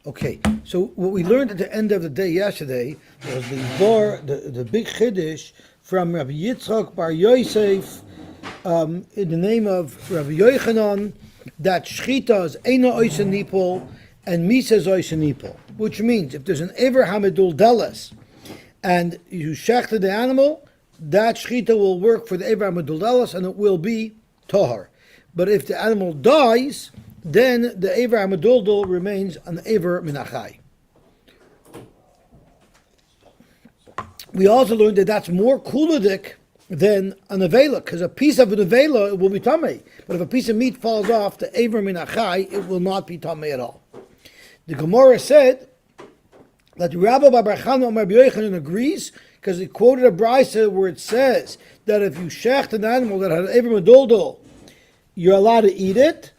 Okay, so what we learned at the end of the day yesterday was the big chiddush from Rabbi Yitzchak Bar Yosef in the name of Rabbi Yochanan that shchita is eina oisa nipol and misa is oisa nipol, which means if there's an ever hamidul deles and you shechted the animal, that shchita will work for the ever hamidul deles and it will be tohar. But if the animal dies, then the Ever Hamaduldul remains an Ever Minachai. We also learned that that's more kuladik than an Avela, because a piece of an Avela will be Tamei. But if a piece of meat falls off the Ever Minachai, it will not be Tamei at all. The Gemara said that Rabbi Bar Chana Amar Rabbi Yochanan agrees, because he quoted a brisa where it says that if you shecht an animal that had an Ever Hamaduldul, you're allowed to eat it.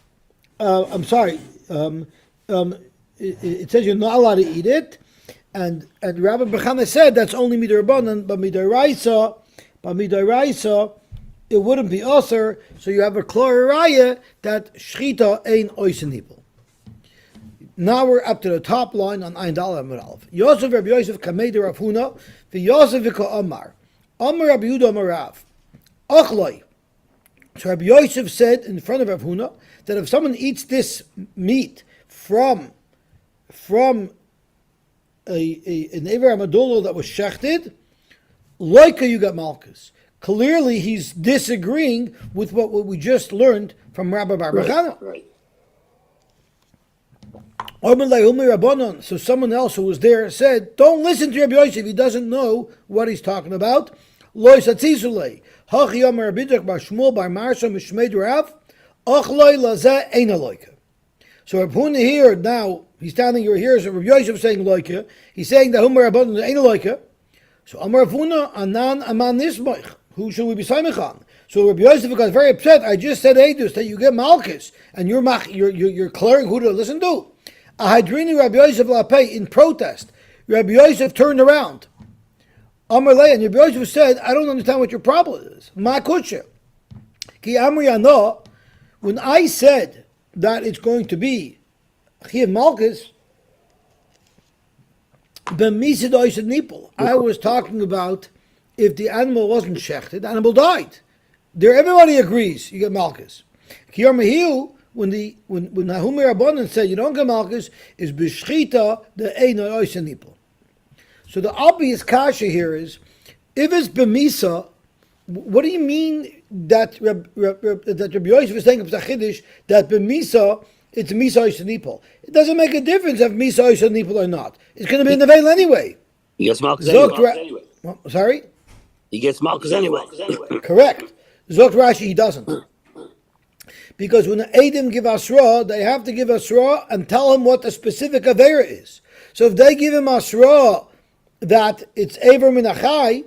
It says you're not allowed to eat it, and Rabbi Bechana said that's only midirabanan, but midiraisa, it wouldn't be usher. So you have a kloraya that shchita ain't oisenipel. Now we're up to the top line on Ein Dal Amud Aleph. Yosef Rabbi Yosef Kamei Rav Huna v'Yosef v'Ka Amar Rabbi Yehuda Amar Rav Achloi. So Rabbi Yosef said in front of Rav Huna that if someone eats this meat from an Ever Hamadullah that was shechted, loika you got malchus. Clearly he's disagreeing with what we just learned from Rabbi Bar Bechana. Right. So someone else who was there said, don't listen to Rabbi Yosef, he doesn't know what he's talking about. Lo satzizulei. Hachi Amar Rabbi Bar Shmuel Bar Marsha Mishmeid Rav. So Rav Huna here now, he's standing here, so Rabbi Yosef saying loika, he's saying that Humar Rabbanon ain't loika. So Amar Rav Huna Anan Aman Nisbach, who should we be Saimachan? So Rabbi Yosef got very upset. I just said Eidus that you get Malchus and you're clearing who to listen to. Ahadrini Rabbi Yosef Lapei in protest. Rabbi Yosef turned around. Amar Lei, and Rabbi Yosef said, I don't understand what your problem is. Ma kutsha. Ki Amri Ano. When I said that it's going to be Chiyav Malchus, I was talking about if the animal wasn't shechted, the animal died. There, everybody agrees you get Malchus. When Nahumi Rabbanan said you don't get Malchus, is b'shchita the eina oisen nipol. So the obvious kasha here is, if it's b'misa, what do you mean that Rabbi Yosef is saying of Chiddush that b'misa it's misa oisanipol? It doesn't make a difference if misa oisanipol or not. It's going to be in the veil anyway. He gets Malchus anyway. Sorry? He gets Malchus anyway. Correct. Zok Rashi, he doesn't. Because when the Eidim give Asra, they have to give Asra and tell him what the specific Avera is. So if they give him Asra that it's Ever Minachai,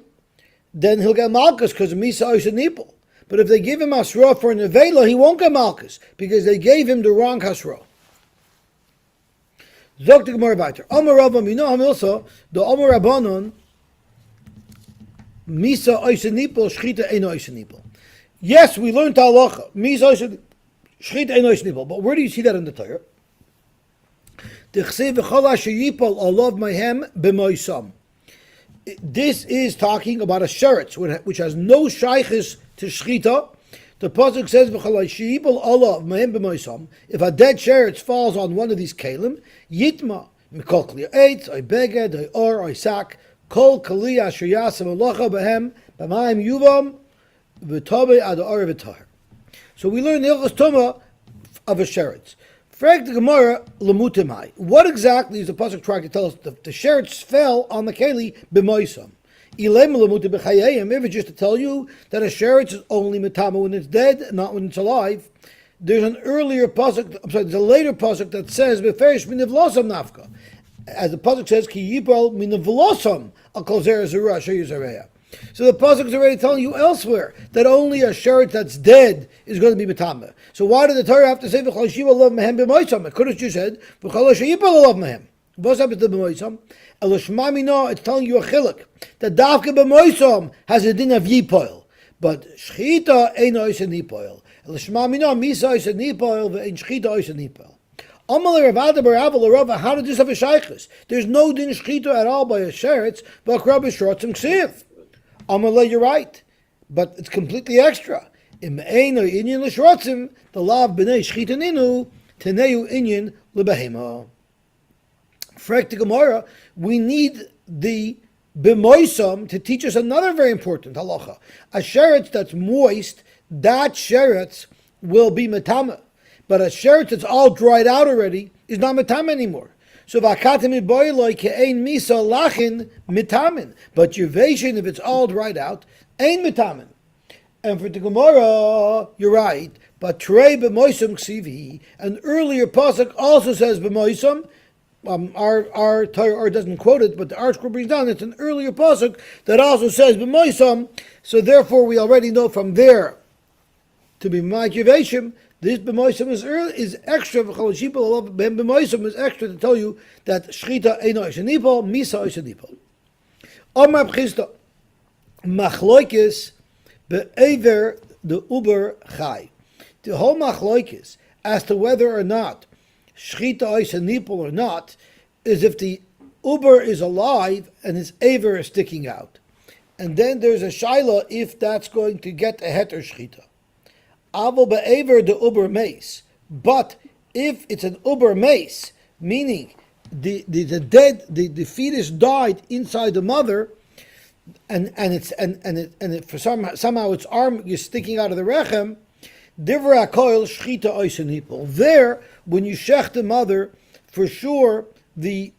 then he'll get Malchus because of Misa Oisanipol. But if they give him Asra for an Avela, he won't get Malchus because they gave him the wrong Asra. Zok the Gemara weiter. Amar Rabban, you know also the Amar Rabbanon Misa Oisanipol, Shchita Ein Oisanipol. Yes, we learned Halacha Misa Oisanipol, Shchita Ein Oisanipol. But where do you see that in the Torah? T'chsev v'chol asher yipol alav mahem b'moisam. This is talking about a sheretz, which has no shaychus to shchita. The pasuk says, if a dead sheretz falls on one of these kalim, yitma, mikol kli eitz, oy beged, oy or, oy sak, kol kli asher yasem alocha behem, b'mayim yuvam, v'tobe ad or v'tar. So we learn the Ilchos Tuma of a sheretz. Frag the Gemara lemutimai. What exactly is the pasuk trying to tell us? The sheretz fell on the keli b'moisam. Ilem lemutim b'chayayim. If it's just to tell you that a sheretz is only metama when it's dead, not when it's alive. There's an earlier pasuk. There's a later pasuk that says beferish minivlosam nafka. As the pasuk says, ki yipol minivlosam akol zera zera sheyu. So the pasuk is already telling you elsewhere that only a sheretz that's dead is going to be metama. So why did the Torah have to say v'chol shiva lov mehem b'moisam? It could have just said v'chol shiva lov mehem. What's happened to b'moisam? Elishmamino, it's telling you a chiluk that dafka b'moisam has a din of yipoil, but shchita ain't oisen yipoil. Elishmamino misa oisen yipoil ve'in shchita oisen yipoil. Amalei Rav Ada bar Abba Rava, how did this have a shaykhus? There's no din shchita at all by a sheretz, but Rabbi Shrotzim Ksiv. Amalei, you're right, but it's completely extra. Im ein or inyan l'shrotzim, the lav b'nei shchita ninu, teneu inyan l'behema. Frek the Gemara, we need the b'moisam to teach us another very important halacha. A sheretz that's moist, that sheretz will be metama. But a sheretz that's all dried out already is not metama anymore. So v'akatim iboyloi ke'ein misa lachin mitamin. But yuvation, if it's all dried out, ain't mitamin. And for the Gemara, you're right. But trei b'moisam ksivi, an earlier pasuk also says b'moisam. Our Torah doesn't quote it, but the Art Scroll brings down it's an earlier pasuk that also says b'moisam. So therefore, we already know from there to be ma'akivation. This b'moisam is extra. B'moisam is extra to tell you that shchita eino ishenipol, misa ishenipol. Omar b'chista machloikis be'ever the uber chai. The whole machloikis as to whether or not shchita ishenipol or not is if the uber is alive and his aver is sticking out, and then there's a shaila if that's going to get a heter shchita. Avo be'ever the uber mace. But if it's an uber mace, meaning the fetus died inside the mother, and somehow its arm is sticking out of the rechem, divra koil shchita oisenipol. There, when you shech the mother, for sure the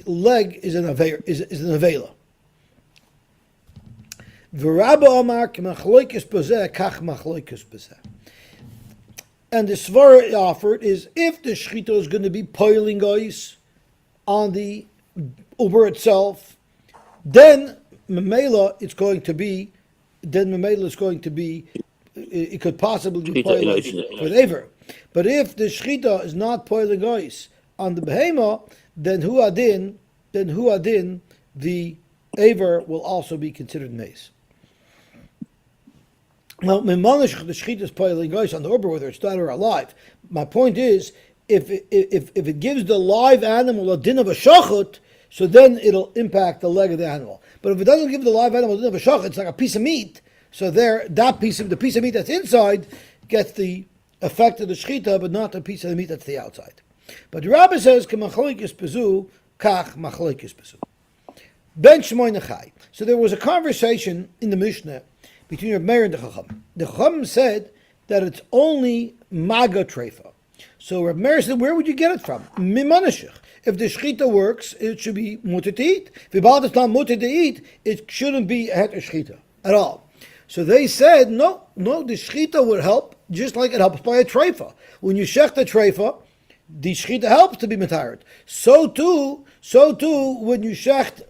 leg is an avela. V'rabba omar k'machloikis b'zeh kach machloikis b'zeh. And the svara offered is if the shchita is going to be poiling ice on the uber itself, then memela it's going to be. It could possibly be poiling for the aver. But if the shchita is not poiling ice on the behema, then huadin the aver will also be considered mace. Well, the shchita is poiling ice on the uber, whether it's dead or alive. My point is, if it gives the live animal a din of a shachut, so then it'll impact the leg of the animal. But if it doesn't give the live animal a din of a shachut, it's like a piece of meat. So there, the piece of meat that's inside gets the effect of the shchita, but not the piece of the meat that's the outside. But the Rabbi says, "K'machloikis bezu, kach machloikis bezu." Ben Shmoy Nechai. So there was a conversation in the Mishnah between Reb Meir and the Chacham. The Chacham said that it's only maga treifa. So Reb Meir said, where would you get it from? Mimanashich. If the shchita works, it should be mutter to eat. If it's not mutter to eat, it shouldn't be a heter shchita at all. So they said, no, the shchita would help just like it helps by a treifa. When you shech the treifa, the shchita helps to be matarid. So too, when you shecht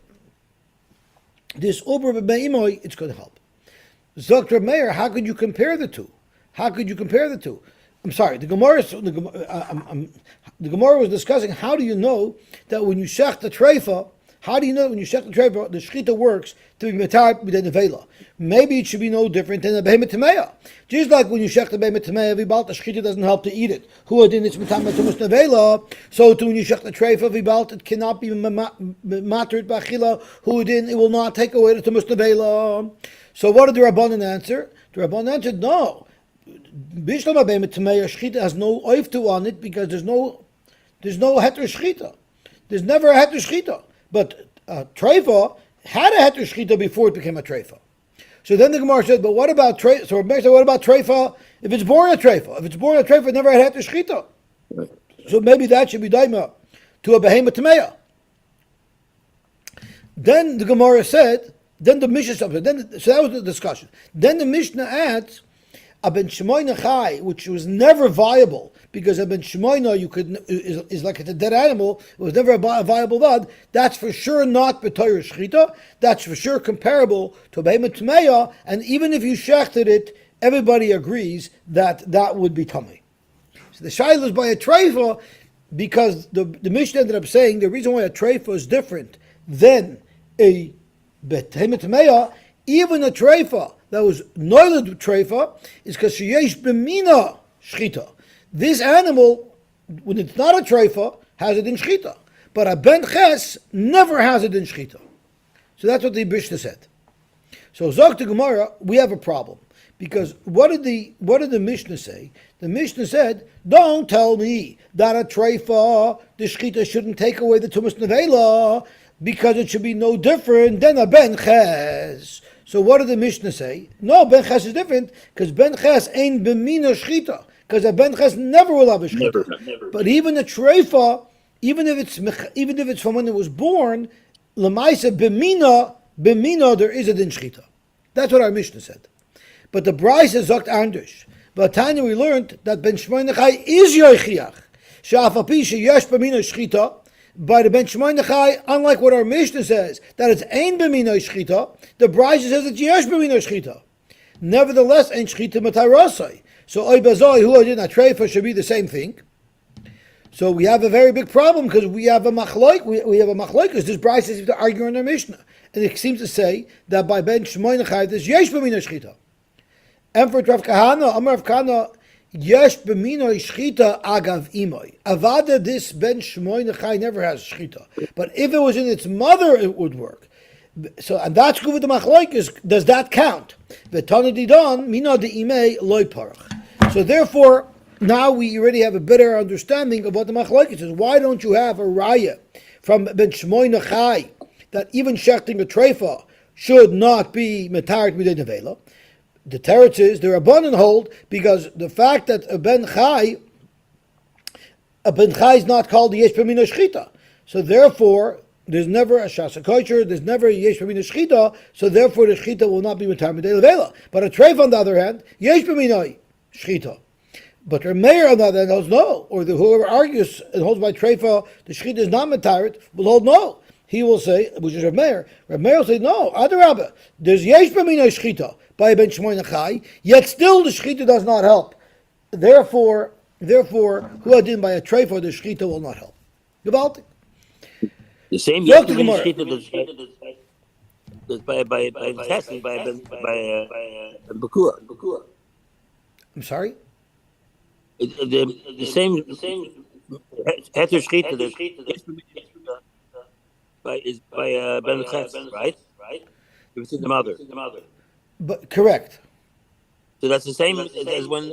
this uber b'me'imoy, it's going to help. Zokt Reb Meir, how could you compare the two? I'm sorry, the Gemara was discussing how do you know that when you shech the treifa, the shchita works to be metar b'dei nevela. Maybe it should be no different than a behemoth tameya. Just like when you shech the behemoth tameya, v'balt the shchita doesn't help to eat it. Who adin it's metar b'tumus nevela. So too when you shech the treifa, v'balt it cannot be matrit b'achila. Who adin it will not take away the tumus nevela. So what did the Rabbanan answer? The Rabbanan answered no. Bishlam behemoth tameya shchita has no oiftu on it because there's no heter shchita. There's never a heter shchita. But treifa had a heter shchita before it became a treifa. So then the Gemara said, but what about treifa? So Rabbi said, what about treifa if it's born a treifa? If it's born a treifa, it never had heter shchita. So maybe that should be daima to a behemoth tameya. Then the Gemara said, then the Mishnah, so that was the discussion. Then the Mishnah adds, a ben shemoyna chai, which was never viable, because a ben shemoyna is like it's a dead animal, it was never a viable blood, that's for sure not b'toyer shchita, that's for sure comparable to a behemoth tameya, and even if you shechted it, everybody agrees that would be tummy. So the shaila is by a treifa, because the Mishnah ended up saying the reason why a treifa is different than a behemoth tameya, even a treifa that was noiled treifa is because sheyesh b'mina shchita. This animal when it's not a treifa, has a din shchita. But a ben ches never has a din shchita. So that's what the Mishnah said. So Zog to Gemara, we have a problem. Because what did the Mishnah say? The Mishnah said, don't tell me that a treifa, the shchita shouldn't take away the tumas nevela, because it should be no different than a ben ches. So what did the Mishnah say? No, ben ches is different, because ben ches ain't b'mina shchita. Because a ben ches never will have a shchita. Never. But even a treifa, even if it's from when it was born, l'maisa b'mina there is a din shchita. That's what our Mishnah said. But the Brisa zogt anders. But Tanya we learned that Ben Shmoy Nechai is yoichiach. She'af api sheyesh b'mina shchita. By the Ben Shmoy Nechai, unlike what our Mishnah says, that it's ein b'mina shchita, the Brisa says it's yesh b'mina shchita. Nevertheless, ein shchita matarosai. So oy bazoi hu adin atreifa should be the same thing. So we have a very big problem because we have a machloik. We have a machloik because this Brisa seems to argue in our Mishnah, and it seems to say that by Ben Shmoy Nechai there's yesh b'mina shchita. And for Rav Kahana, Amar Rav Kahana, yesh b'mino shchita agav imoy. Avada, this Ben Shmoy Nechai never has shchita. But if it was in its mother, it would work. So, and that's good with the machlokes. Does that count? V'tana didon mina deimei loy parach. So therefore, now we already have a better understanding of what the machlokes is. Why don't you have a raya from Ben Shmoy Nechai that even shechting a treifa should not be metarit midei nevela? The teretz is the Rabbanan hold because the fact that a ben chai is not called the yesh b'mina shchita, so therefore there's never a shasa kosher, there's never a yesh b'mina shchita, so therefore the shchita will not be mitar midei levela. But a treif on the other hand, yesh b'mina shchita. But the mayor on the other hand holds no, or whoever argues and holds by treifa the shchita is not mitarit will hold no. He will say, which is Rav Meir. Rav Meir will say no. Adarabba, there's yesh b'mina shchita by Ben Shmoy Nechai, yet still the shchita does not help. Therefore, who adin by a treifa, the shchita will not help. Gewaltig. The same yesh b'mina shchita that's by testing by Ben Pekua. I'm sorry. The same heter shchita is by Ben Ches, right? If it's in the mother. But correct. So that's the same as when.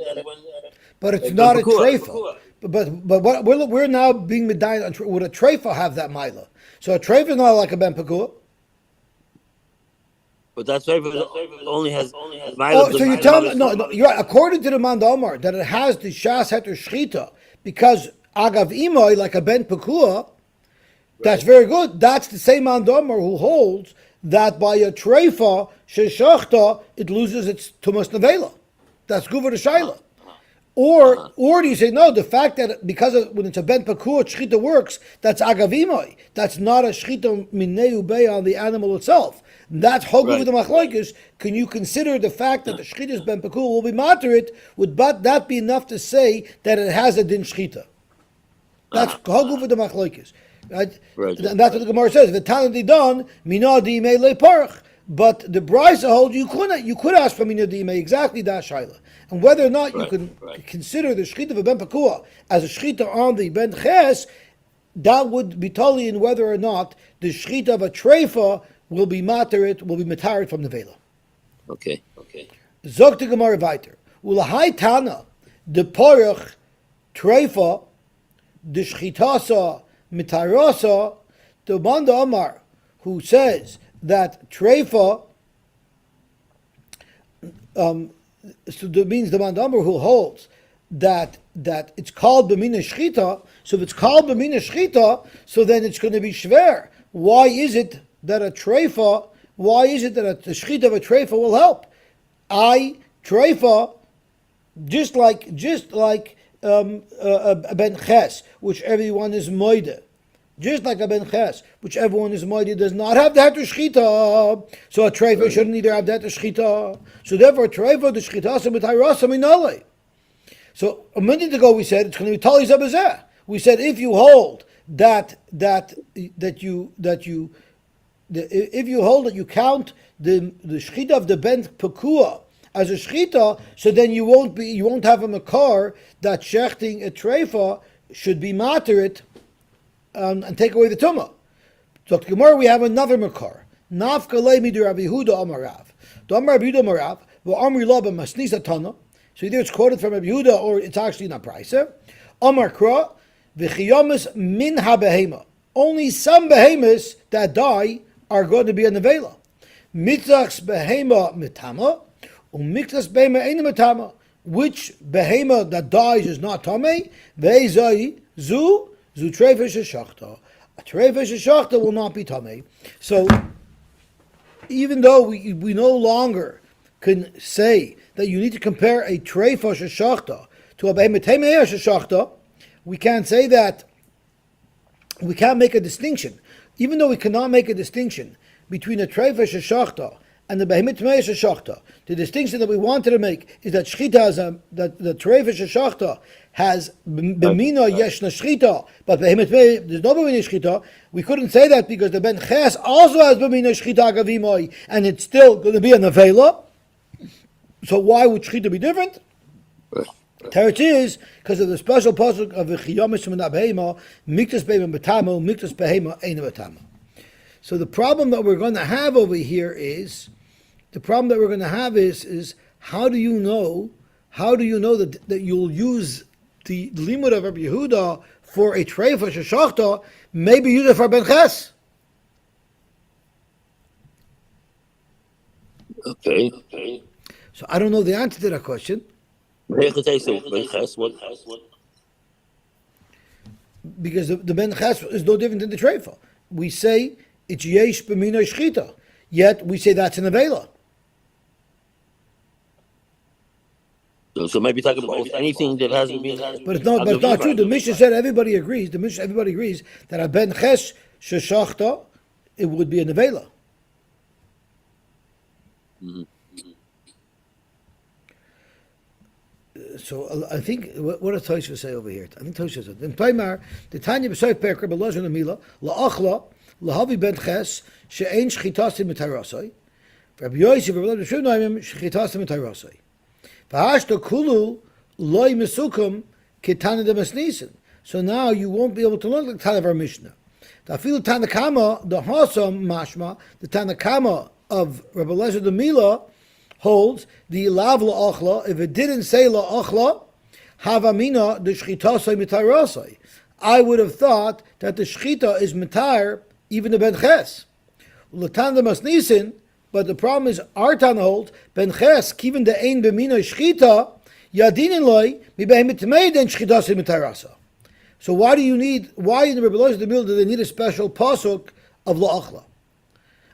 But it's not a treifa. But what we're now being medayed. Would a treifa have that mila? So a treifa is not like a Ben Pekua. But that treifa only has mila. Oh, so you're telling me no, you're right. According to the Manda Omar, that it has the shas heter shchita because agav imoy like a Ben Pekua. That's very good. That's the same Manda Omar who holds that by a treifa sheshachta it loses its tumas nevela. That's good for the shaila. Or do you say no? The fact that because of, when it's a ben pekua shchita works, that's agavimai. That's not a shchita mineu bay on the animal itself. That's hogu with the machlokes. Can you consider the fact that the shchita's ben pekua will be materit? Would that be enough to say that it has a din shchita? That's hogu with the machlokes. Right? And that's what the Gemara says. V'tanan didon mina diimei leparach. But the Brisa holds you could ask for mina diimei exactly that shaila, and whether or not you can consider the shchita of a ben pekua as a shchita on the ben ches, that would be totally in whether or not the shchita of a treifa will be matarit from the vela. Okay. Zog the Gemara weiter. Ulahai tana the porach treifa the shchitasa mitarasa, the Manda Omar, who says that treifa, so that means the Manda Omar who holds that it's called b'mina shchita. So if it's called b'mina shchita, so then it's going to be shver. Why is it that a treifa? Why is it that the shchita of a treifa will help? Treifa, just like a ben ches, which everyone is moide. Just like a ben ches, which everyone is moide, does not have that to shchita. So a treifa shouldn't either have that to shchita. So therefore, treifa the shchita with hayrasa minale. So a minute ago we said it's going to be tali zabazeh. We said if you hold if you hold that you count the shchita of the ben pekua as a shchita, so then you won't have a makar that shechting a treifa should be materit and take away the tumah. So the Gemara, we have another makar. Nafka leimi de Rabbi Yehuda Amarav. The Amar Rabbi Yehuda Amarav, v'amri lo b'masnisa tana. So either it's quoted from Rabbi Yehuda or it's actually not Brisa. Amar Kra, v'chiyamas min ha-behema. Only some behemoths that die are going to be a nevela. Mitzachs behema mitama, umiktas behema ein mitama. Which behema that dies is not tamei, ve'ezai zu treifesh shachta. A treifesh shachta will not be tamei. So, even though we no longer can say that you need to compare a treifesh shachta to a behema tamei shachta, we can't say that. We can't make a distinction, even though we cannot make a distinction between a treifesh shachta and the behemoth tamei shachta. The distinction that we wanted to make is that shchita has that the treifesh shachta has b'mina yeshna shchita, but behemoth tamei there's no b'mina shchita. We couldn't say that because the ben ches also has b'mina shchita gavimoi, and it's still going to be a nevela. So why would shchita be different? Teretz is because of the special pasuk of v'chiyamis min ha-behema, miktas behema betama, miktas behema ein betama. So the problem that we're going to have over here is how do you know that you'll use the limud of Rabbi Yehuda for a treifesh shachta, maybe use it for ben ches? Okay. So I don't know the answer to that question. Because the ben ches is no different than the treifa. We say it's yesh b'mina shchita, yet we say that's an avela. So maybe talking about anything that hasn't been. But it's not true. The Mishnah said everybody agrees. Everybody agrees that a ben ches sheshachta, it would be an avela. Mm-hmm. So I think what does Tosha say over here? I think Tosha said in Taimar the Tanya b'soif perker b'lozon amila la'achla lahavi ben ches she'ein shchitasim mitarasai. Rabbi Yosy v'Rabbi Shimon shchitasim mitarasai. V'hashto kulu loy mesukum ketana de masnisin. So now you won't be able to learn the Tana of our Mishnah. The Afilu Tanakama the Hasam mashma the Tanakama of Rabbi Lezer the Mila holds the lav la'achla. If it didn't say la'achla, havamina the shchitasai mitarasai. I would have thought that the shchita is mitar even the ben ches. L'tan the masnisin, but the problem is our Tana holds ben ches kiven the ein b'mina shchita yadinin loy mi behem mitmei den shchitasai mitarasa. So why in the Rebbe Lois the Mil do they need a special pasuk of la'achla?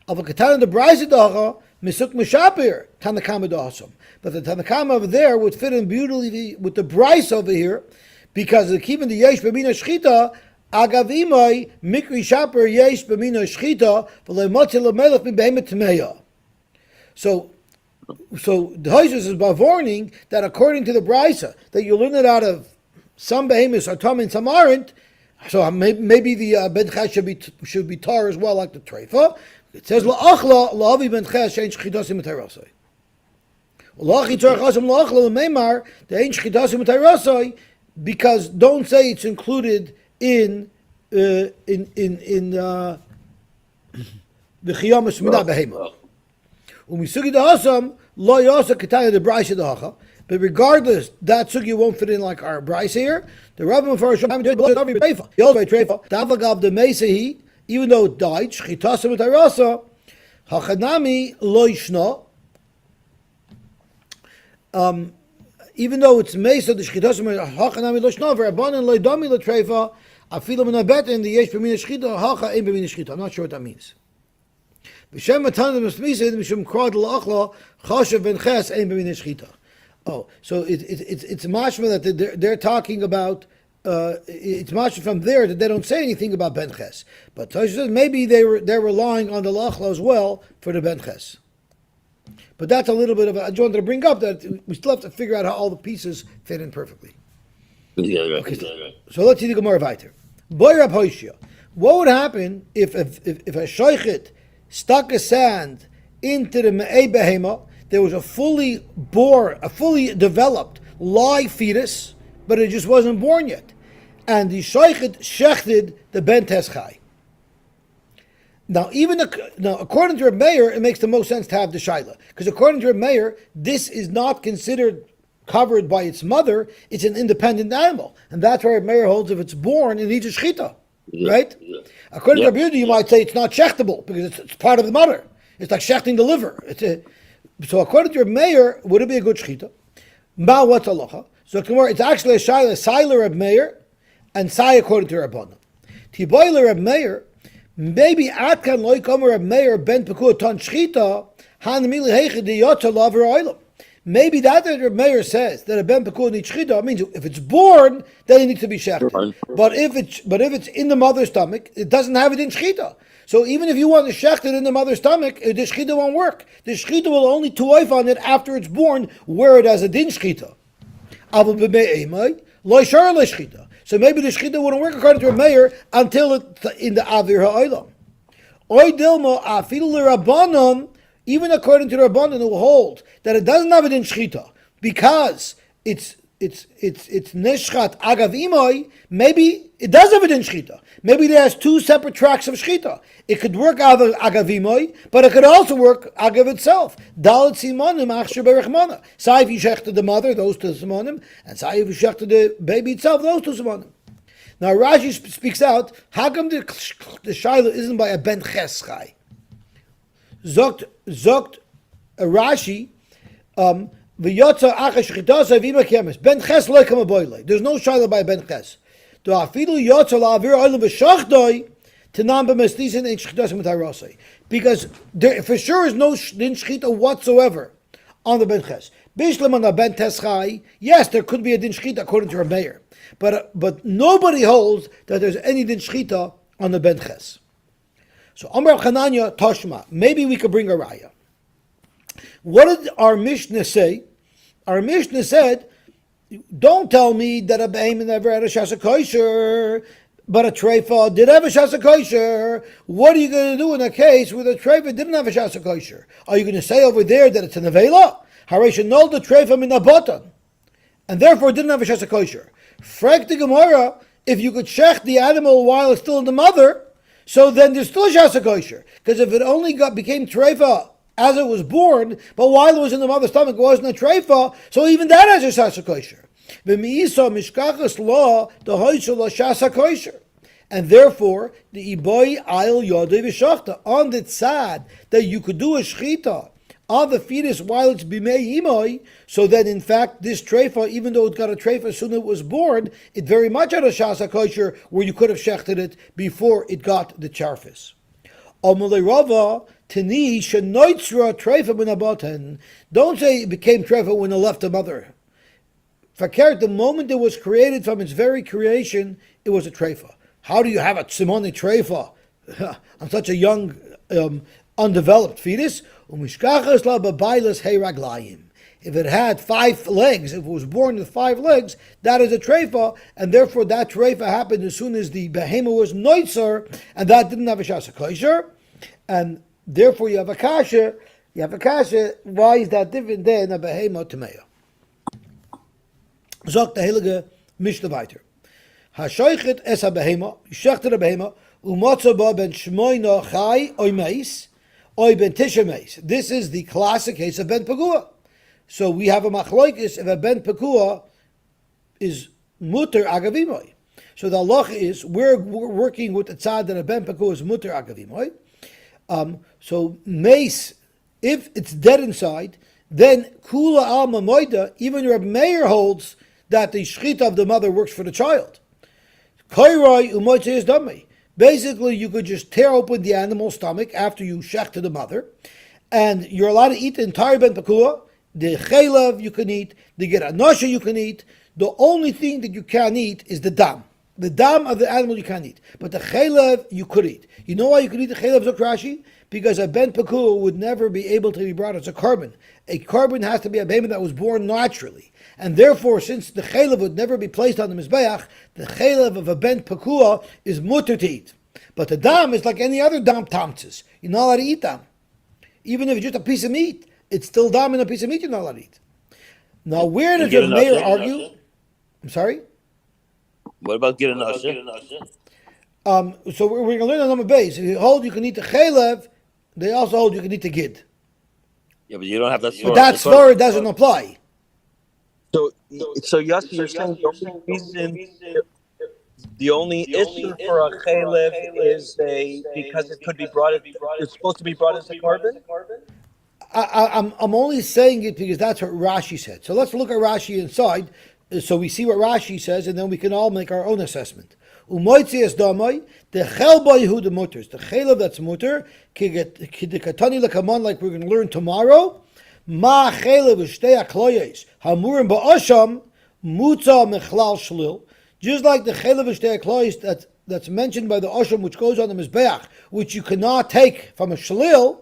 Of a katana the brayse dacha misuk mishapir tanakama da'asam. But the tanakama over there would fit in beautifully with the brayse over here, because keeping the yesh b'mina shchita agavimai mikri shaper yesh b'mina shchita v'leimotzi l'melech mibehemet tmeya. So the Haisus is by warning that according to the brayse that you learn it out of some behemoths are tam and some aren't. So maybe the ben ches should be tar as well, like the treifa. It says la'achla la'avi ben ches she'ein shchitasim mitarasai. La'achi tzarech asam la'achla l'meimar the ein shchitasim mitarasai, because don't say it's included in the chiyamas mina behema. Umisugi da'asam lo yasa ketaya the brayse da'acha. But regardless, that sugi won't fit in like our brayse here. The Rabbim for Hashem did treifa. The old by treifa davagav the mesehi, even though it died, shchitasim mitarasa hachanami lo yishna. Even though it's mesa the shchitasim hachanami lo yishna v'rabanan lo yidami lo treifa afilu min abet in the yesh b'mina shchita hacha ein b'mina shchita. I'm not sure what that means. V'shem matan the mesmisid mishum krad la'achla chashav ben ches ein b'mina shchita. Oh, so it's mashma that they're talking about. It's mashma from there that they don't say anything about ben ches. But Tosha says maybe they're relying on the lachla as well for the ben ches. But that's a little bit of. I just wanted to bring up that we still have to figure out how all the pieces fit in perfectly. Okay, so let's see the Gemara weiter. Boy Rab Hoshia, what would happen if a shaychit stuck a sand into the me'ei behema? There was a fully developed live fetus, but it just wasn't born yet. and the Shoichet shechted the Ben Teschai. Now, according to Reb Meir, it makes the most sense to have the Shaila. Because according to Reb Meir, this is not considered covered by its mother, it's an independent animal. And that's why Reb Meir holds if it's born, it needs a shechita. Right? Yeah. According to Reb Yehuda, you might say it's not shechtable, because it's part of the mother. It's like shechting the liver. So according to Reb Meir, would it be a good shechita? Ma, what's halacha? So it's actually a Shaila, Sai Reb Meir, and Sai according to Rabbanan. Tiboy Reb Meir, maybe Atkan loy kamer Reb Meir ben Pekua ton shchita han mili heiche di yotza laver oilam. Maybe that Reb Meir says that a ben Pekua needs shchita means if it's born, then it needs to be shechted. But if it's in the mother's stomach, it doesn't have it in shchita. So even if you want to shecht it in the mother's stomach, the shchita won't work. The shchita will only tuoif on it after it's born, where it has a din shchita. So maybe the shechita wouldn't work according to a mayor until it's in the avir ha'olam. Oy dilma afilu l'rabbanon, even according to the rabbanon who hold that it doesn't have it in shechita because it's neshchat agav imoy. Maybe it does have it in shechita. Maybe it has two separate tracks of shechita. It could work agav imoy, but it could also work agav itself. Dalet simonim achsher berechmana. Sai if you shechted the mother, those two simonim, and sai if you shechted the baby itself, those two simonim. Now Rashi speaks out. How come the shaila isn't by a ben cheschai? Zogt Rashi. V'yotza achash chitasa v'ima kemes ben ches loy kama boyle. There's no shaila by ben ches. Do afidu yotza la'avir oilam v'shachtoi tenam b'mestisin ein shchitasa mitarosei. Because there for sure is no din shchita whatsoever on the ben ches. Bishlam on the ben teschai, yes, there could be a din shchita according to Reb Meir, but nobody holds that there's any din shchita on the ben ches. So Amar Chananya Toshma, maybe we could bring a raya. What did our Mishnah say? Our Mishnah said, don't tell me that a behemoth never had a shasa kosher, but a treifa did have a shasa kosher. What are you going to do in a case where the treifa didn't have a shasa kosher? Are you going to say over there that it's an avela? Haresh nol the treifa min abotan, and therefore it didn't have a shasa kosher. Frag the Gemara, if you could shech the animal while it's still in the mother, so then there's still a shasa kosher. Because if it only became treifa as it was born, but while it was in the mother's stomach, it wasn't a treifa, so even that has a shasa kosher. And therefore, the iboy ayil yodei v'shachta, on the tzad that you could do a shchita on the fetus while it's bimei imoy, so that in fact this treifa, even though it got a treifa as soon as it was born, it very much had a shasa kosher where you could have shechted it before it got the charfis. Amalei Rava Tani shenoitzra treifa min aboten. Don't say it became treifa when it left the mother. Fakir, the moment it was created from its very creation, it was a treifa. How do you have a tzimoni treifa on such a young, undeveloped fetus? Umishkachas la babaylas hey raglayim. If it had 5 legs, if it was born with 5 legs, that is a treifa, and therefore that treifa happened as soon as the behemoth was noitzer, and that didn't have a shasa kosher, and therefore you have a kasha. Why is that different than a behemoth tameya? Zok the heilige Mishnah weiter. Hashoichet es a behemoth, shechter a behemoth, umotza ba ben shmoina chai oy meis, oy ben tisha meis. This is the classic case of Ben Pekua. So we have a machloikis if a Ben Pekua is muter agavimoy. So the halacha is we're working with the tzad that a Ben Pekua is muter agavimoy. So mace, if it's dead inside, then kula alma moida, even Reb Meir holds that the shchita of the mother works for the child. Koiroi umoitze is dami. Basically, you could just tear open the animal's stomach after you shechted the mother, and you're allowed to eat the entire Ben Pekua. The chaylev you can eat, the geranosha you can eat. The only thing that you can't eat is the dam. The dam of the animal you can't eat. But the chaylev you could eat. You know why you could eat the chaylev, Zokrashi? Because a Ben Pekua would never be able to be brought as a carbon. A carbon has to be a baby that was born naturally. And therefore, since the chaylev would never be placed on the mizbeach, the chaylev of a Ben Pekua is mutter to eat. But the dam is like any other dam tamtzes. You're not allowed to eat dam. Even if it's just a piece of meat, it's still dam in a piece of meat you're not allowed to eat. Now, where does the mayor argue? I'm sorry? What about get an usher? So we're going to learn on number base. If you hold, you can eat the chaylev. They also hold you can eat the gid. Yeah, but you don't have that. But that svara doesn't apply. So Yossi, you're saying the only issue for a chaylev is because it could be brought. It's supposed to be brought as a carbon. I'm only saying it because that's what Rashi said. So let's look at Rashi inside, so we see what Rashi says, and then we can all make our own assessment. Umoitzias damai the chelboy hu the mutters the chaylev that's mutter kidikatani lekaman like we're going to learn tomorrow. Ma chaylev v'shtei akloyes hamurim ba'asham mutza mechlal shlil. Just like the chaylev v'shtei akloyes that's mentioned by the asham which goes on the mizbeach, which you cannot take from a shlil.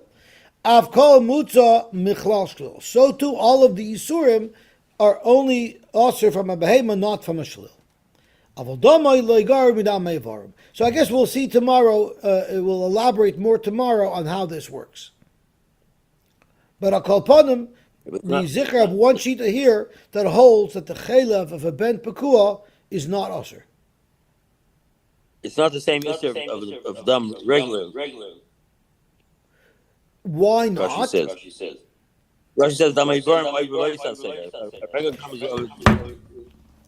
Avkol mutza michlal shlil. So too, all of the isurim are only also from a behema, not from a shlil. So I guess we'll see tomorrow. We'll elaborate more tomorrow on how this works. But I'll call upon him the zikr of one shita here that holds that the chaylev of a Ben Pekua is not usher. It's not the same issue of them regular. Why not? Rashi says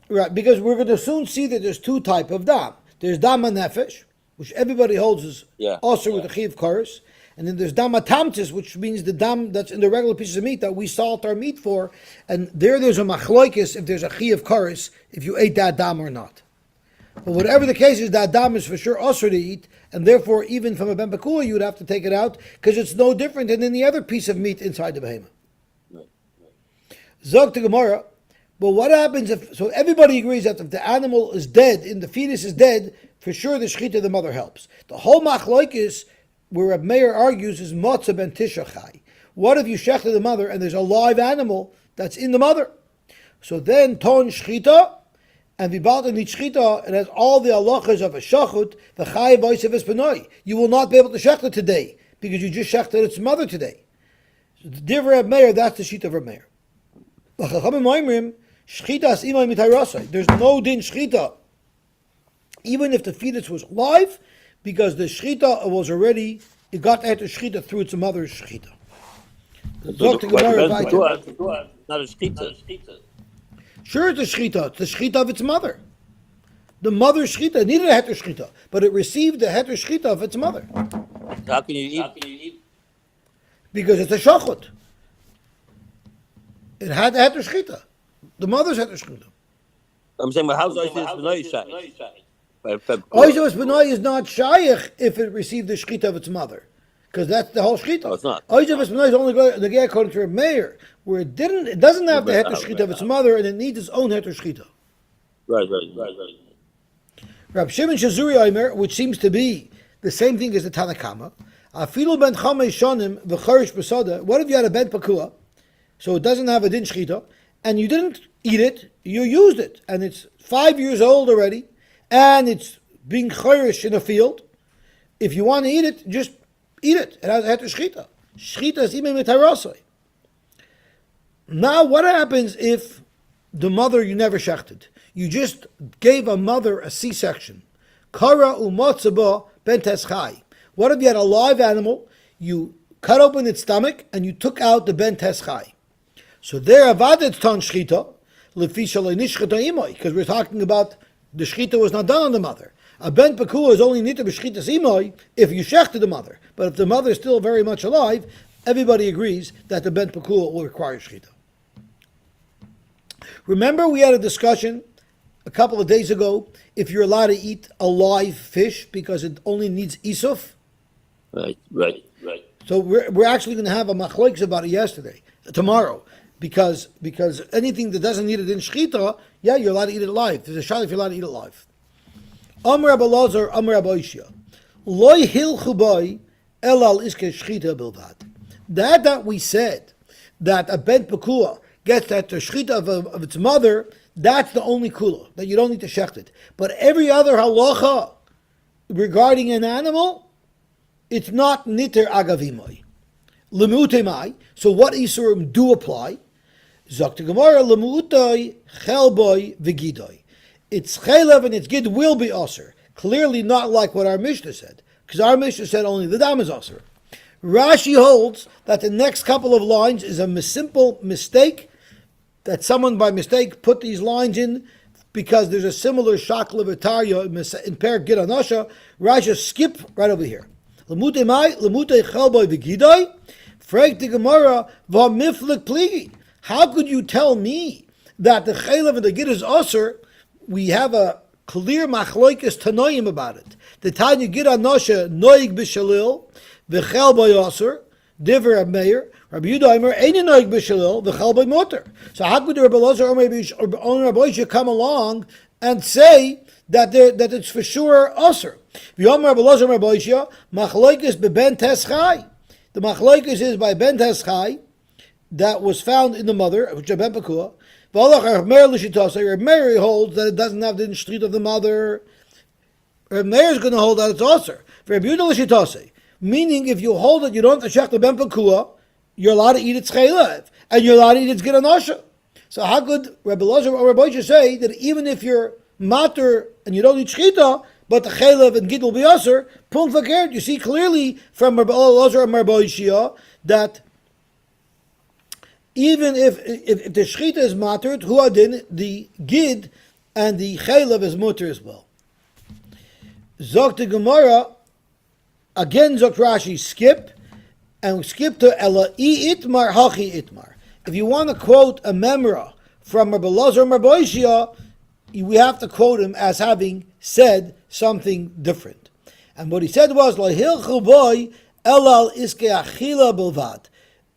right, because we're going to soon see that there's two types of dam. There's dam nefesh, which everybody holds is also with the chiv chorus, and then there's dam tamtis, which means the dam that's in the regular pieces of meat that we salt our meat for, and there's a machloikis if there's a chiv chorus if you ate that dam or not. But whatever the case is, that dam is for sure also to eat, and therefore even from a Ben Pekua you would have to take it out because it's no different than any other piece of meat inside the behemoth. Zog to Gemara. But what happens if? So everybody agrees that if the animal is dead, and the fetus is dead, for sure the shechita of the mother helps. The whole machloikis, where Reb Meir argues, is matzah ben tishachai. What if you shechta the mother and there's a live animal that's in the mother? So then ton shechita. And v'balta nitshchita, it has all the halachas of a shachut, v'chayiv oisev espanoi. You will not be able to shechta today, because you just shechted its mother today. So the divrei of Meir, that's the sheet of Reb Meir. V'chachamim oimrim, shchitas imay mitayrasai. There's no din shchita, even if the fetus was alive, because the shchita was already, it got at the shchita through its mother's shchita. Not a shchita. Sure, it's a shchita. It's the shchita of its mother. The mother's shchita needed a heter shchita, but it received the heter shchita of its mother. How can you eat? Because it's a shachut. It had the heter shchita. The mother's heter shchita. I'm saying, but how's Oishes B'nai shaykh? Oishes B'nai is not shaykh if it received the shchita of its mother. Because that's the whole shchita. No, it's not. Oishes B'nai is only the guy according to Reb Meir, where it doesn't have the heter shchita of its mother, and it needs its own heter shchita. Right. Rab Shimon Shazuri Omer, which seems to be the same thing as the Tanakama. Afilu ben chamei shonim v'charish b'sada. What if you had a Ben Pekua, so it doesn't have a din shchita, and you didn't eat it, you used it, and it's 5 years old already, and it's being charish in a field. If you want to eat it, just eat it. It has a heter shchita. Shchita is imei mitarasai. Now, what happens if the mother you never shechted? You just gave a mother a C-section. Kara umatzaba ben teschai. What if you had a live animal, you cut open its stomach, and you took out the ben teschai? So there, avadet ton shchita, lefi shalei nishchita imoi, because we're talking about the shchita was not done on the mother. A ben pekua is only nita b'shchita imoi if you shechted the mother. But if the mother is still very much alive, everybody agrees that the ben pekua will require shchita. Remember, we had a discussion a couple of days ago if you're allowed to eat a live fish because it only needs isuf. Right. So we're actually going to have a machlokes about it tomorrow, because anything that doesn't need it in shchita, you're allowed to eat it live. There's a shot if you're allowed to eat it live. Amr Rabbi Lazar, Amr Rabbi Ishia, loy hilchu boy elal iske shchita bilvad. That we said that a ben pekua gets that the shchita of its mother, that's the only kula, that you don't need to shecht it. But every other halacha regarding an animal, it's not niter agavimai. Lemutemai, so what isurim do apply? Zakta Gemara, lemutai, chelboy, vigidoi. its chaylev and its gid will be osir. Clearly not like what our Mishnah said, because our Mishnah said only the dam is osir. Rashi holds that the next couple of lines is a simple mistake, that someone by mistake put these lines in because there's a similar shakla v'tarya in Per Gid Anasha. Rashi skip right over here. Lemute mai, lemute chelboy v'gidai, frag the Gemara v'miflik pligi. How could you tell me that the chaylev and the gid is osir? We have a clear machloikas tanoim about it. The Tanya Gid Anasha noig b'shalil v'chel by osir diver Rab Meir. Rabbi Yehuda Omer ain't noig b'shalil v'chel by motor. So how could the Rabbi Elazar or Rabbi Yossi come along and say that it's for sure osir? V'yomer Rabbi Elazar Rabbi Yossi machloikas b'ben teschai. The machloikas is by ben teschai that was found in the mother, which is Ben Pekua. Reb Meir holds that it doesn't have the street of the mother. Reb Meir is going to hold that it's osir. Meaning, if you hold it, you don't have to check the Ben Pekua, you're allowed to eat its chaylev, and you're allowed to eat its gid anasha. So how could Rabbi Elazar or Rabbi Yossi say that even if you're mater and you don't eat shchita, but the chaylev and gid will be osir? Punkt verkehrt. You see clearly from Rabbi Elazar and Rabbi Yossi that even if the shchita is mater, huadin, the gid and the chaylev is mutter as well. Zok the Gemara, again Zok Rashi, skip, and skip to Ela I itmar hachi itmar. If you want to quote a memra from Rabbi Elazar and Rabbi Yossi, we have to quote him as having said something different. And what he said was, La hilchu boy elal iske achila bilvad.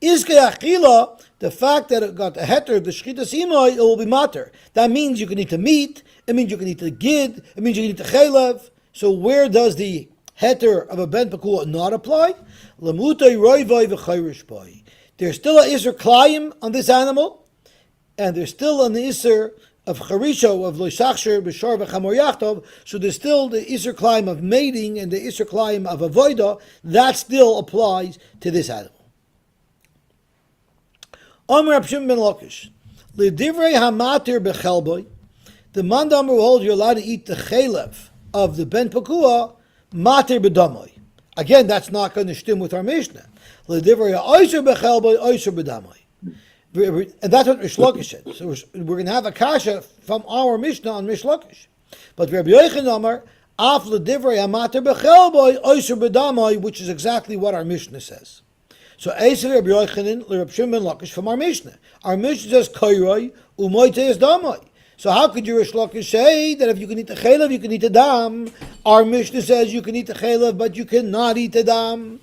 Iske achila, the fact that it got the heter, the shchita simoi, it will be mater. That means you can eat the meat, it means you can eat the gid, it means you can eat the chaylev. So where does the heter of a Ben Pekua not apply? Lamutay roivay v'chayrish boy. There's still an iser klayim on this animal, and there's still an iser of charisho, of loisachsher, b'shor v'chamor yachtov, so there's still the iser klayim of mating and the iser klayim of avoida, that still applies to this animal. Omer Rab Shimon ben Lakish, L'divrei hamatir b'chelboy, the mandam who holds you're allowed to eat the chaylev of the Ben Pekua, matir b'damoy. Again, that's not going to stem with our Mishnah. L'divrei ha'oiser b'chelboy, oiser b'damoy. And that's what Rish Lakish said. So we're going to have a kasha from our Mishnah on Rish Lakish. But Rabbi Yochanan Amar, af l'divrei hamatir b'chelboy, oiser b'damoy, which is exactly what our Mishnah says. So Eisel Rabbi Yochanan Rabbi Shimon ben Lakish from our Mishnah. Our Mishnah says Kairoi umoite is damai. So how could you Rish Lakish say that if you can eat the chaylev, you can eat the dam? Our Mishnah says you can eat the chaylev, but you cannot eat the dam.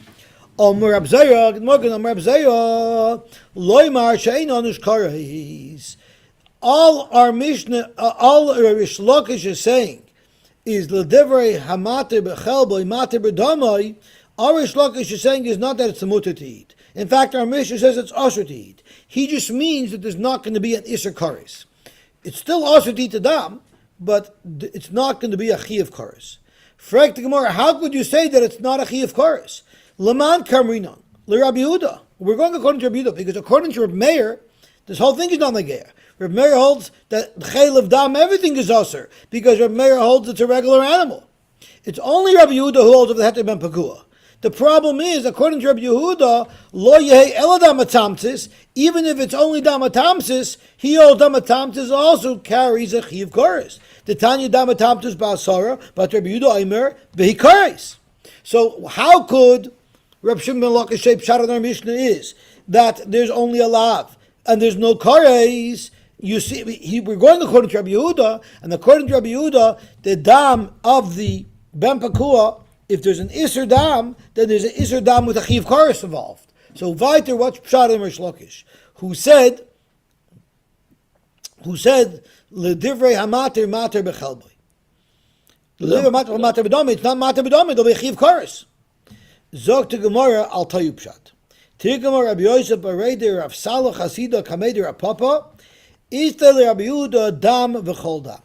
Omer Rab Zayah, good morning, Omer Rab Zayah, Loimar she'ein anush kareis. All our Mishnah, all Rish Lakish is saying is l'divrei hamater b'chelboi mater b'damai. Our Rish Lakish is saying is not that it's a mutter to eat. In fact, our Mishnah says it's usher to eat. He just means that there's not going to be an iser kares. It's still usher to eat the dam, but it's not going to be a chi of kares. Frag the Gemara, how could you say that it's not a chi of kares? Laman kamrinan, Rabbi Yehuda. We're going according to Rabbi Yehuda, because according to Rabbi Meir, this whole thing is not like Geir. Rabbi Meir holds that chayil of dam, everything is usher, because Rabbi Meir holds it's a regular animal. It's only Rabbi Yehuda who holds of the heter ben Pekua. The problem is, according to Rabbi Yehuda, lo yehei ela damatamtis, even if it's only damatamtis, he holds damatamtis also carries a chiv kares. The Tanya damatamtis ba'asara, but Rabbi Yehuda Omer behi kares. So how could Rabbi Shimon ben Lakish say pshat in our Mishnah is that there's only a lav and there's no kares? You see, we're going according to Rabbi Yehuda, and according to Rabbi Yehuda, the dam of the Ben Pekua, if there's an Isser Dam, then there's an Isser Dam with a Chiv Kares involved. So Vaiter, what's Pshat in Rish Lakish? Who said, L'divrei hamater mater b'chelboi. L'divrei mater mater b'domi, it's not mater b'domi, it'll be a Chiv Kares. Zog to Gemara, I'll tell you Pshat. Tigamar Rabbi Yosef Bareder Rav Salah Chasida Kameder Rav Papa, Istel Rabbi Yehuda Dam v'chol Dam.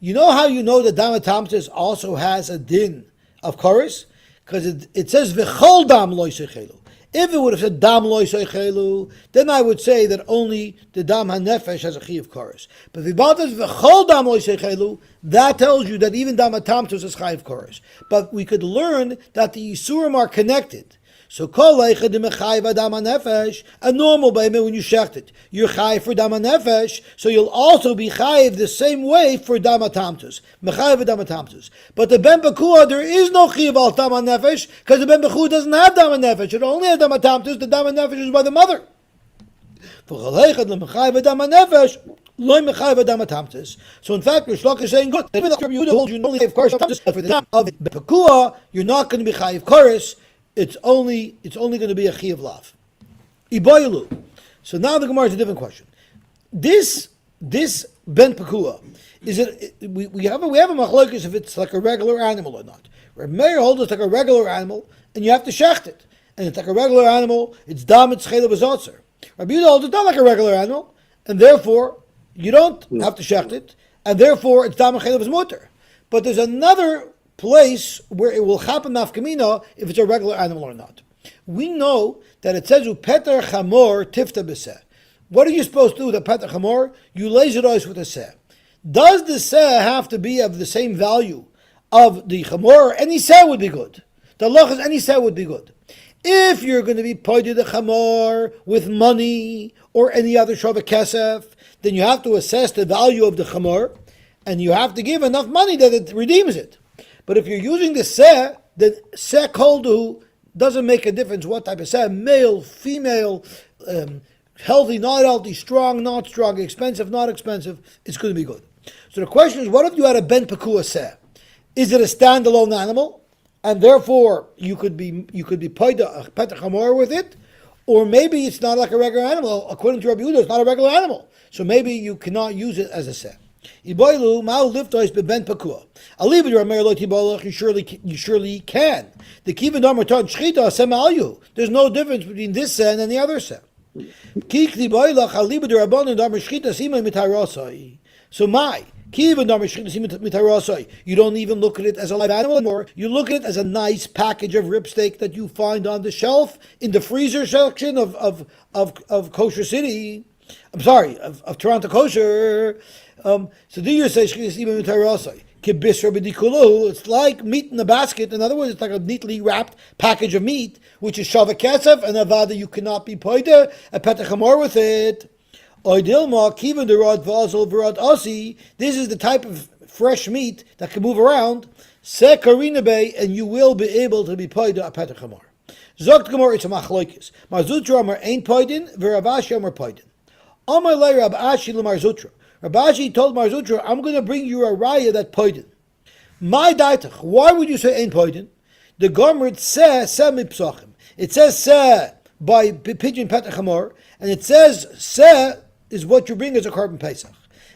You know how you know that Dam Atamtis also has a din of chorus? Because it says v'chol dam lo yisechelu. If it would have said dam loy seichelu, then I would say that only the dam hanefesh has a chi of chorus. But if v'chol dam loy seichelu, that tells you that even dam hatamtus is chi of chorus. But we could learn that the yisurim are connected. So kol leicha de mechayv dam hanefesh, a normal baby when you shecht it, you're chayiv for dam hanefesh, so you'll also be chayiv the same way for dam hatamtus, mechayv dam hatamtus. But the Ben Pekua, there is no chayiv al dam hanefesh because the Ben Pekua doesn't have dam hanefesh. It only has dam hatamtus. The dam hanefesh is by the mother. For kol leicha de mechayv dam hanefesh. So in fact, Rish Lakish is saying good. Even though you only have chorus for the dam of Ben Pekua, you're not going to be chayiv chorus. It's only going to be a chi of lav. Iboyelu. So now the Gemara is a different question. This Ben Pekua, is it? We have a machlokes if it's like a regular animal or not. Reb Meir holds it's like a regular animal, and you have to shecht it, and it's like a regular animal. It's dam, it's chayla b'zotzer. Rabbi Yehuda holds it's not like a regular animal, and therefore you don't have to shecht it, and therefore it's dam and chayla b'zmuter. But there's another place where it will happen nafkamina if it's a regular animal or not. We know that it says upeter chamor tifta b'seh. What are you supposed to do with a peter chamor? You laser those with a seh. Does the seh have to be of the same value of the chamor? Any seh would be good. The loch is any seh would be good. If you're going to be pointed the chamor with money or any other shava kesef, then you have to assess the value of the chamor, and you have to give enough money that it redeems it. But if you're using the seh, then seh koldu doesn't make a difference what type of seh, male, female, healthy, not healthy, strong, not strong, expensive, not expensive, it's going to be good. So the question is, what if you had a Ben Pekua seh? Is it a standalone animal, and therefore you could be paid a petach hamor with it, or maybe it's not like a regular animal. According to Rabbi Yehuda, it's not a regular animal, so maybe you cannot use it as a seh. Iboilu ma'u liftois Ben Pekua. Aliv Rameir lo tibolach. You surely can. The kivan darmaton shchita semayu. There's no difference between this seh and any other seh. Kik tibolach aliv darabon darmar shchita sima mitarosai. So my kivan darmar shchita sima mitarosai. You don't even look at it as a live animal anymore. You look at it as a nice package of ribsteak that you find on the shelf in the freezer section of Kosher City. I'm sorry, of Toronto Kosher. So do you say it's like meat in a basket. In other words, it's like a neatly wrapped package of meat, which is shava kesef and avada. You cannot be poida a petach hamor with it. This is the type of fresh meat that can move around. And you will be able to be poida a petach hamor. Zogt gemor it's a machloikis. Marzutra amar ain't poidin, v'Ravashi amar poidin. Amar le Rab Ashi leMarzutra. Rabashi told Marzutra, I'm going to bring you a raya that poidin. My daitach. Why would you say ain't poidin? The Gomer seh mipsachim. It says seh by pigeon petach hamor, and it says seh is what you bring as a carbon pesach.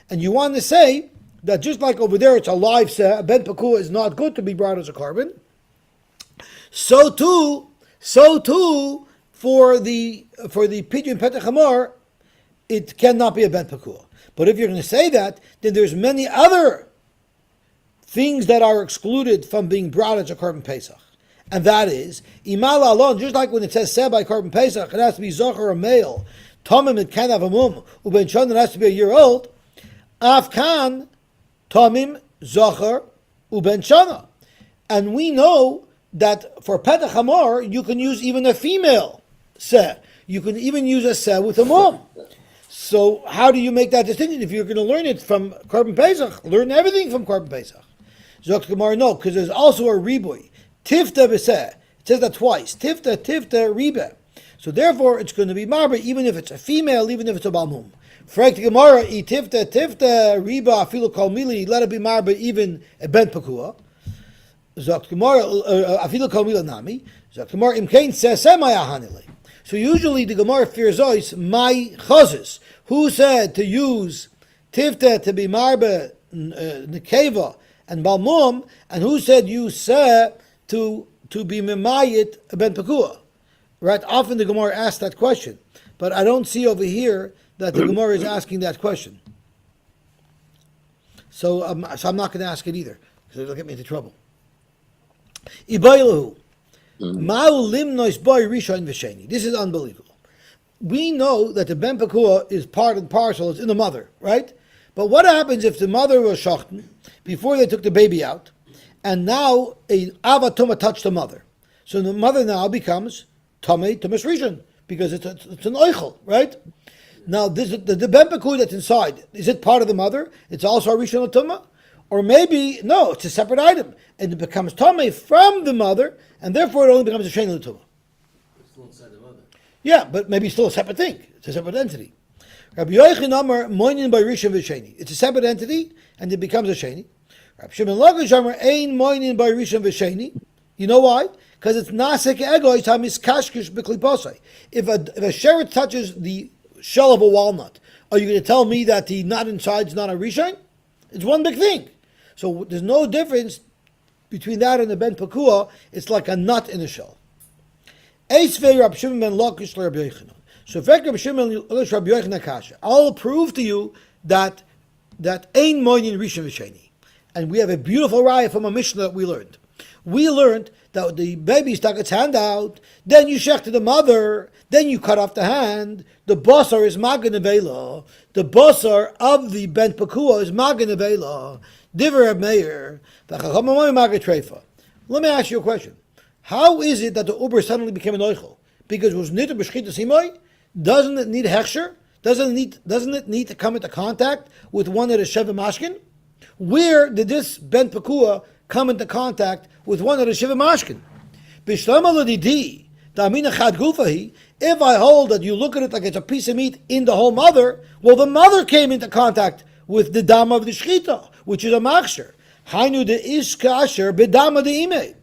And you want to say that just like over there it's a live seh, Ben Pekua is not good to be brought as a carbon. So too for the pigeon petach hamor, it cannot be a Ben Pekua. But if you're going to say that, then there's many other things that are excluded from being brought as a carbon pesach. And that is, imal alon, just like when it says seh by carbon pesach, it has to be zocher or male, tomim it can have a mum, uben shana has to be a year old, afkan, tomim, zocher, uben shana. And we know that for petach hamor, you can use even a female seh. You can even use a seh with a mum. So how do you make that distinction? If you're going to learn it from Korban Pesach, learn everything from Korban Pesach. Zok Gemara, no, because there's also a ribui. Tifta b'seh. It says that twice. Tifta ribe. So therefore, it's going to be marba, even if it's a female, even if it's a balmum. Frek Gemara, I tifta riba afilu kol mili. Let it be marba, even a Ben Pekua. Zok Gemara, afilu kol mila nami. Zok Gemara, imkein seh mayahanile. So usually the Gemara fears ois my chazes. Who said to use tifta to be marba nekeva and balmum, and who said you seh to be memayit Ben Pekua? Right? Often the Gemara asks that question, but I don't see over here that the Gemara is asking that question. So I'm not going to ask it either because it'll get me into trouble. Ibaylahu. Ma'u limnois boy rishon v'sheni. This is unbelievable. We know that the Ben Pekua is part and parcel, it's in the mother, right? But what happens if the mother was shachten before they took the baby out, and now a Ava Tuma touched the mother? So the mother now becomes Tumas Rishon, because it's an Oichel, right? Now, the Ben Pekua that's inside, is it part of the mother? It's also a Rishon Tuma? Or maybe, no, it's a separate item, and it becomes Tumas from the mother, and therefore it only becomes a Sheni Tuma. It's still inside the mother. Yeah, but maybe still a separate thing. It's a separate entity. Rabbi Yochanan Amar Moinin by Rishon v'Sheni. It's a separate entity, and it becomes a Sheni. Rabbi Shimon Lakish Amar Ein Moinin by Rishon v'Sheni. You know why? Because it's Nasek Egois Hamis Kashkish B'Kliposai. If a sheretz touches the shell of a walnut, are you going to tell me that the nut inside is not a Rishon? It's one big thing. So there's no difference between that and the Ben Pekua. It's like a nut in a shell. Eisvei Rabbi Shimon ben Lakish Rabbi Yochanan. So if Rabbi Shimon Rabbi Yochanan Kasha, I'll prove to you that Ein Moinin Rishon v'Sheni. And we have a beautiful raya from a Mishnah that we learned. We learned that the baby stuck its hand out, then you shechted the mother, then you cut off the hand. The basar is magen nevela. The basar of the Ben Pekua is magen nevela. Diver Reb Meir. Let me ask you a question. How is it that the Uber suddenly became an oichel? Because it was nit b'shchita simoi. Doesn't it need hechsher? Doesn't it need to come into contact with one that is sheva mashkin? Where did this Ben Pekua come into contact with one that is sheva mashkin? If I hold that you look at it like it's a piece of meat in the whole mother, well, the mother came into contact with the dam of the shchita, which is a machsher. Hainu de ish kasher bedama de imei.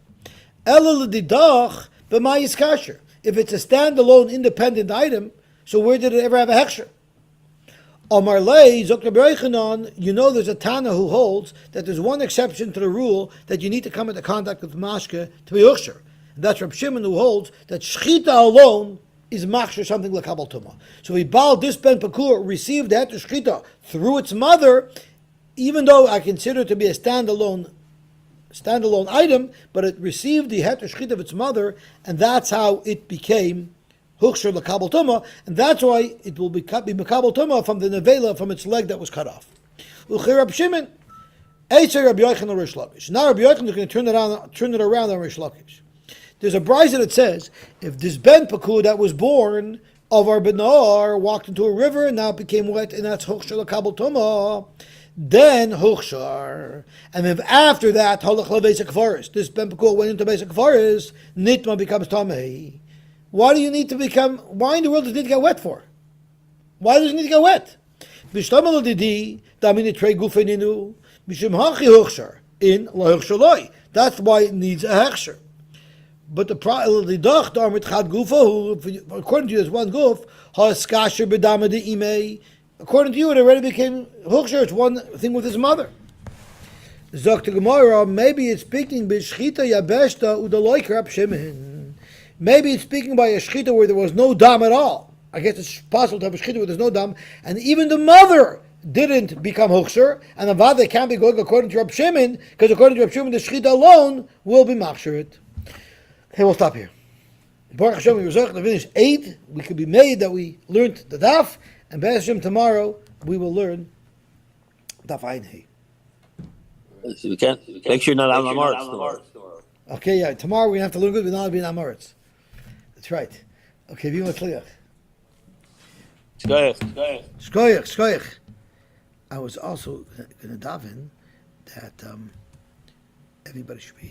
If it's a standalone, independent item, so where did it ever have a hechsher? Omar Lei, Zok Rabbi Yochanan, you know there's a Tana who holds that there's one exception to the rule that you need to come into contact with mashke to be hechsher. And that's Rabbi Shimon who holds that shchita alone is machsher, something like Kabal Tumah. So if Baal this Ben Pekua received that to shchita through its mother, even though I consider it to be a standalone item, but it received the heter shchita of its mother, and that's how it became huksher l'kabel tumah, and that's why it will be mekabel tumah from the nevela, from its leg that was cut off. Uchir Rab Shimon, Eitzer Rabbi Yochanan Rish Lakish. Now Rabbi Yochanan is going to turn it around on Rish Lakish. There's a brisa that says if this Ben Pekua that was born of our benar walked into a river and now it became wet, and that's huksher l'kabel tumah, then Huchshar, and if after that Halach LeBeis HaKfaris, this Ben Pekua went into Beis HaKfaris, Nitma becomes Tamei. Why do you need to become? Why in the world does it need to get wet for? Why does it need to get wet? B'shtamal Didi Damini Trei Gufeninu Mishum Hachi Huchshar in LaHuchshaloi. That's why it needs a hechsher. But the Dach Darmit Chad Gufa, according to you, there's one guf Haskasher B'Dama De Imei. According to you, it already became Huchsher. It's one thing with his mother. Zok to Gemara, maybe it's speaking b'shchita yabeshta udaloik Rab Shimon. Maybe it's speaking by a shchita where there was no dam at all. I guess it's possible to have a shchita where there's no dam, and even the mother didn't become Huchsher, and the vade can't be going according to Rab Shimon, because according to Rab Shimon, the shchita alone will be machsherit. Okay, we'll stop here. Baruch Hashem, we result to finish 8. We could be made that we learned the daf. And Be'ez Hashem, tomorrow we will learn Daf Ayin Hei. So we can't make sure not on Amoritz. Okay, yeah. Tomorrow we have to learn good. We're not be in Amoritz. That's right. Okay, Vima Tzliach. Shkoyach. I was also going to daven that everybody should be